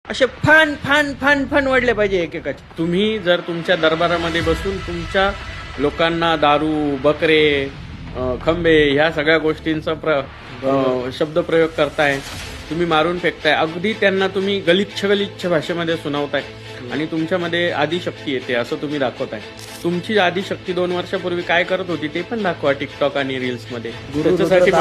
असे फान फान फान फान वाढले पाहिजे एकेकाचे. तुम्ही जर तुमच्या दरबारामध्ये बसून तुमच्या लोकांना दारू, बकरे, खंबे ह्या सगळ्या गोष्टींचा शब्दप्रयोग करताय, तुम्ही मारून फेकताय, अगदी त्यांना तुम्ही गलिच्छ भाषेमध्ये सुनावताय आणि तुमच्यामध्ये आदिशक्ती येते असं तुम्ही दाखवताय. तुमची आदिशक्ती 2 वर्षापूर्वी काय करत होती ते पण दाखवा टिकटॉक आणि रील्स मध्ये. त्याच्यासाठी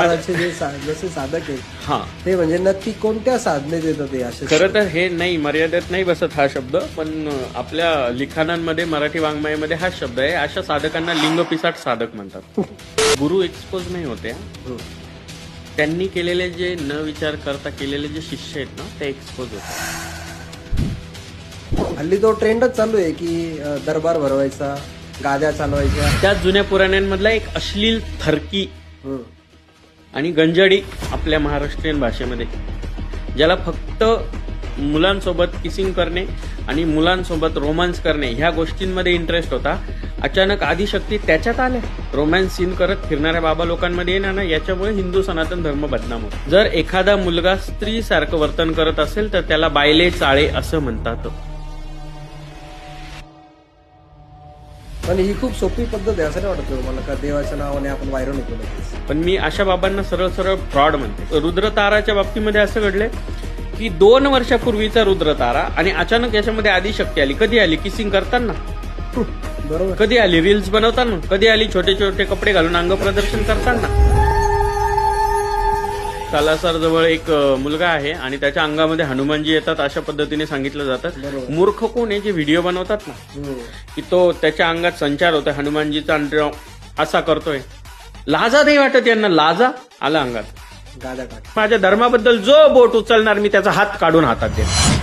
जसे साधक आहेत हा ते म्हणजे नक्की कोणत्या साधनेत येतात ते असे. खरं तर हे नाही, मर्यादेत नाही बसत हा शब्द, पण आपल्या लिखाणांमध्ये मराठी वाङ्मयामध्ये हा शब्द आहे. अशा साधकांना लिंगपिसाट साधक म्हणतात. गुरु एक्सपोज नाही होते, त्यांनी केलेले जे न विचार करता केलेले जे शिष्य आहेत ना ते एक्सपोज होतात. हल्ली तो ट्रेंडच चालू आहे की दरबार भरवायचा, गाद्या चालवायच्या. त्या जुन्या पुराण्यांमधला एक अश्लील थरकी आणि गंजडी आपल्या महाराष्ट्रीयन भाषेमध्ये, ज्याला फक्त मुलांसोबत किसिंग करणे आणि मुलांसोबत रोमांस करणे ह्या गोष्टींमध्ये इंटरेस्ट होता. अचानक आदिशक्ती त्याच्यात आल्या. रोमॅन्स सीन करत फिरणाऱ्या बाबा लोकांमध्ये येणार ना, याच्यामुळे हिंदू सनातन धर्म बदनाम होतो. जर एखादा मुलगा स्त्री सारखं वर्तन करत असेल तर त्याला बायले चाळे असं म्हणतात. पण ही खूप सोपी पद्धत आहे असं नाही वाटत मला का देवाच्या नावाने आपण व्हायरल होतो लगेच. पण मी अशा बाबांना सरळ सरळ फ्रॉड म्हणते. रुद्रताराच्या बाबतीमध्ये असं घडलंय की 2 वर्षापूर्वीचा रुद्रतारा आणि अचानक याच्यामध्ये आदिशक्ती आली. कधी आली? किसिंग करताना. बरोबर. कधी आली? रील्स बनवताना. कधी आली? छोटे छोटे कपडे घालून अंग प्रदर्शन करताना. सालासर जवळ एक मुलगा आहे आणि त्याच्या अंगामध्ये हनुमानजी येतात अशा पद्धतीने सांगितलं जातं. मूर्ख कोण आहे जे व्हिडिओ बनवतात ना की तो त्याच्या अंगात संचार होतोय हनुमानजीचा आणि असा करतोय. लाजा नाही वाटत यांना? लाजा आला अंगात. गाद्या काढ. माझ्या धर्माबद्दल जो बोट उचलणार मी त्याचा हात काढून हातात देतो.